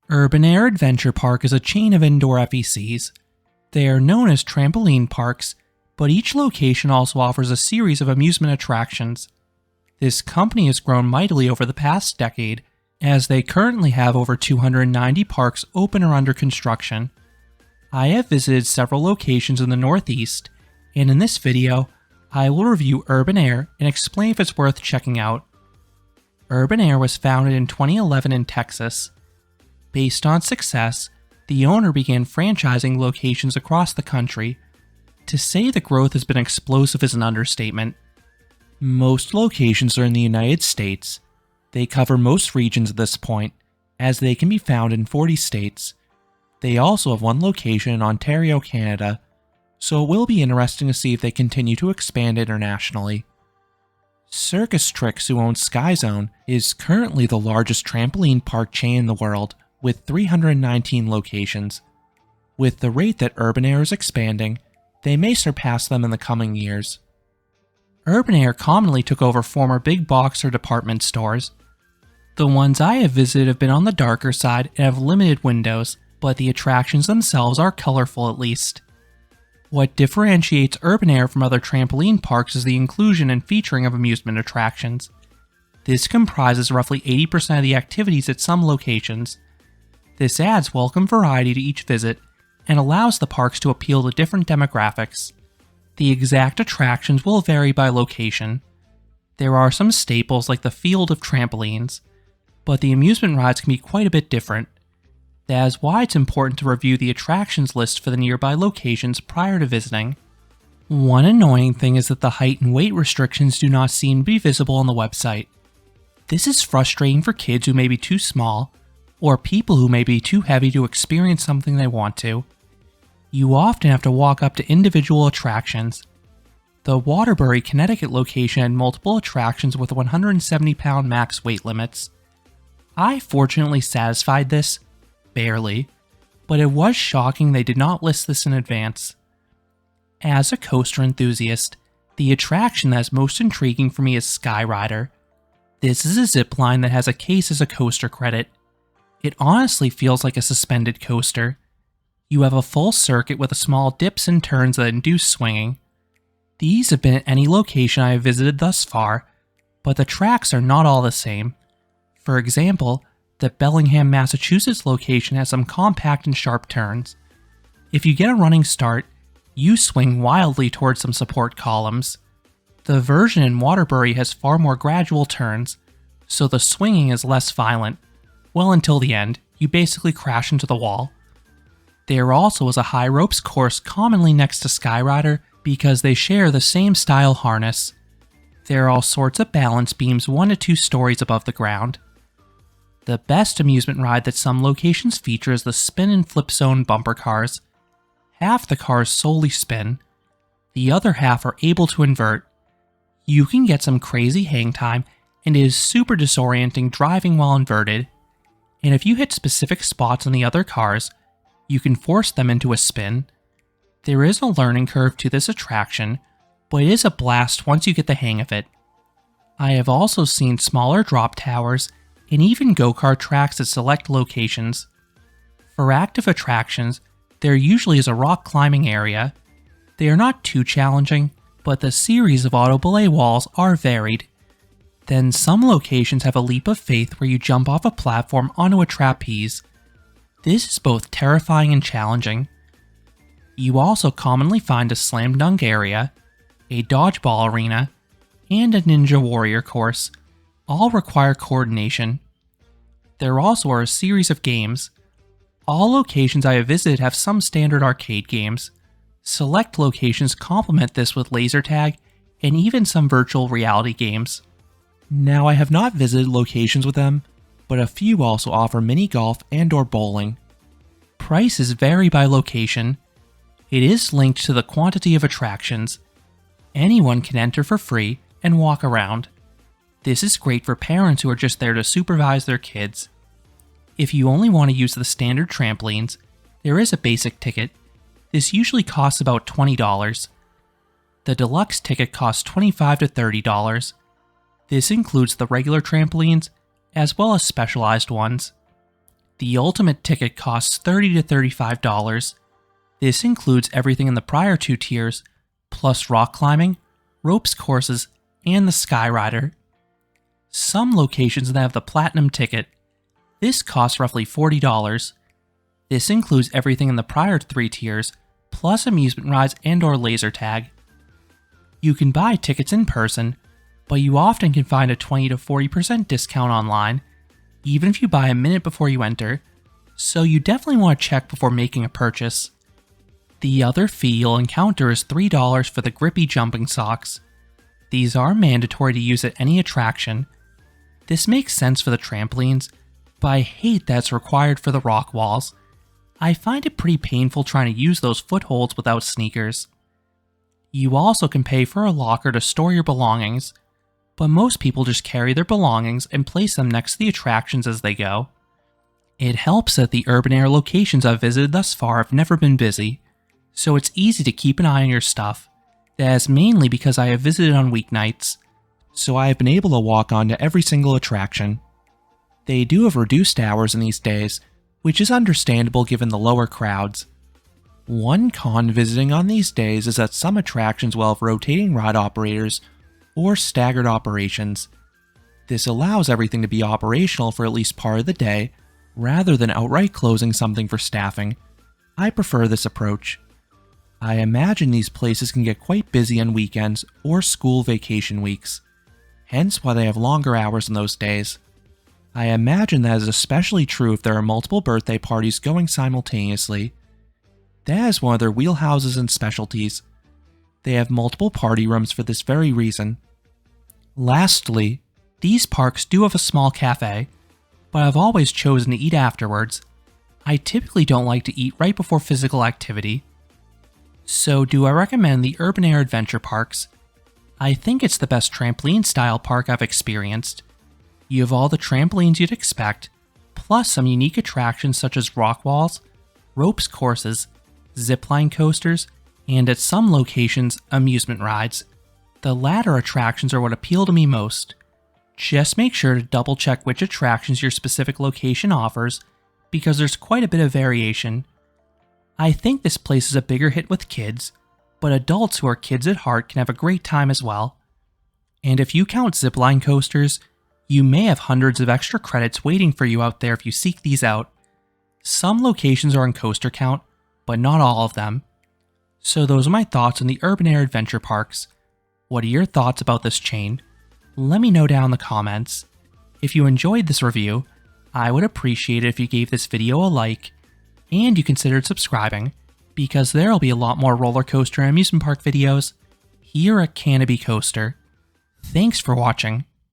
UrbanAir Adventure Park is a chain of indoor FECs. They are known as trampoline parks, but each location also offers a series of amusement attractions. This company has grown mightily over the past decade, as they currently have over 290 parks open or under construction. I have visited several locations in the Northeast, and in this video, I will review UrbanAir and explain if it's worth checking out. UrbanAir was founded in 2011 in Texas. Based on success, the owner began franchising locations across the country. To say the growth has been explosive is an understatement. Most locations are in the United States. They cover most regions at this point, as they can be found in 40 states. They also have one location in Ontario, Canada, so it will be interesting to see if they continue to expand internationally. Circus Tricks, who owns Sky Zone, is currently the largest trampoline park chain in the world, with 319 locations. With the rate that UrbanAir is expanding, they may surpass them in the coming years. UrbanAir commonly took over former big box or department stores. The ones I have visited have been on the darker side and have limited windows, but the attractions themselves are colorful at least. What differentiates UrbanAir from other trampoline parks is the inclusion and featuring of amusement attractions. This comprises roughly 80% of the activities at some locations. This adds welcome variety to each visit and allows the parks to appeal to different demographics. The exact attractions will vary by location. There are some staples like the field of trampolines, but the amusement rides can be quite a bit different. That is why it's important to review the attractions list for the nearby locations prior to visiting. One annoying thing is that the height and weight restrictions do not seem to be visible on the website. This is frustrating for kids who may be too small, or people who may be too heavy to experience something they want to. You often have to walk up to individual attractions. The Waterbury, Connecticut location had multiple attractions with 170-pound max weight limits. I fortunately satisfied this, barely, but it was shocking they did not list this in advance. As a coaster enthusiast, the attraction that is most intriguing for me is Skyrider. This is a zip line that has a case as a coaster credit. It honestly feels like a suspended coaster. You have a full circuit with small dips and turns that induce swinging. These have been at any location I have visited thus far, but the tracks are not all the same. For example, the Bellingham, Massachusetts location has some compact and sharp turns. If you get a running start, you swing wildly towards some support columns. The version in Waterbury has far more gradual turns, so the swinging is less violent. Well, until the end, you basically crash into the wall. There also is a high ropes course commonly next to Skyrider because they share the same style harness. There are all sorts of balance beams 1 to 2 stories above the ground. The best amusement ride that some locations feature is the spin and flip zone bumper cars. Half the cars solely spin. The other half are able to invert. You can get some crazy hang time, and it is super disorienting driving while inverted. And if you hit specific spots on the other cars, you can force them into a spin. There is a learning curve to this attraction, but it is a blast once you get the hang of it. I have also seen smaller drop towers and even go-kart tracks at select locations. For active attractions, there usually is a rock climbing area. They are not too challenging, but the series of auto belay walls are varied. Then some locations have a leap of faith where you jump off a platform onto a trapeze. This is both terrifying and challenging. You also commonly find a slam dunk area, a dodgeball arena, and a ninja warrior course. All require coordination. There also are a series of games. All locations I have visited have some standard arcade games. Select locations complement this with laser tag and even some virtual reality games. Now, I have not visited locations with them, but a few also offer mini golf and/or bowling. Prices vary by location. It is linked to the quantity of attractions. Anyone can enter for free and walk around. This is great for parents who are just there to supervise their kids. If you only want to use the standard trampolines, there is a basic ticket. This usually costs about $20. The deluxe ticket costs $25 to $30. This includes the regular trampolines, as well as specialized ones. The ultimate ticket costs $30 to $35. This includes everything in the prior 2 tiers, plus rock climbing, ropes courses, and the Skyrider. Some locations have the Platinum ticket. This costs roughly $40. This includes everything in the prior 3 tiers, plus amusement rides and/or laser tag. You can buy tickets in person, but you often can find a 20 to 40% discount online, even if you buy a minute before you enter, so you definitely want to check before making a purchase. The other fee you'll encounter is $3 for the grippy jumping socks. These are mandatory to use at any attraction. This makes sense for the trampolines, but I hate that it's required for the rock walls. I find it pretty painful trying to use those footholds without sneakers. You also can pay for a locker to store your belongings, but most people just carry their belongings and place them next to the attractions as they go. It helps that the UrbanAir locations I've visited thus far have never been busy, so it's easy to keep an eye on your stuff. That is mainly because I have visited on weeknights, so I have been able to walk onto every single attraction. They do have reduced hours in these days, which is understandable given the lower crowds. One con visiting on these days is that some attractions will have rotating ride operators or staggered operations. This allows everything to be operational for at least part of the day, rather than outright closing something for staffing. I prefer this approach. I imagine these places can get quite busy on weekends or school vacation weeks, hence why they have longer hours on those days. I imagine that is especially true if there are multiple birthday parties going simultaneously. That is one of their wheelhouses and specialties. They have multiple party rooms for this very reason. Lastly, these parks do have a small cafe, but I've always chosen to eat afterwards. I typically don't like to eat right before physical activity. So do I recommend the UrbanAir Adventure Parks? I think it's the best trampoline-style park I've experienced. You have all the trampolines you'd expect, plus some unique attractions such as rock walls, ropes courses, zipline coasters, and at some locations, amusement rides. The latter attractions are what appeal to me most. Just make sure to double check which attractions your specific location offers, because there's quite a bit of variation. I think this place is a bigger hit with kids, but adults who are kids at heart can have a great time as well. And if you count zipline coasters, you may have hundreds of extra credits waiting for you out there if you seek these out. Some locations are on coaster count, but not all of them. So those are my thoughts on the UrbanAir Adventure Parks. What are your thoughts about this chain? Let me know down in the comments. If you enjoyed this review, I would appreciate it if you gave this video a like, and you considered subscribing, because there will be a lot more roller coaster and amusement park videos here at Canopy Coaster. Thanks for watching.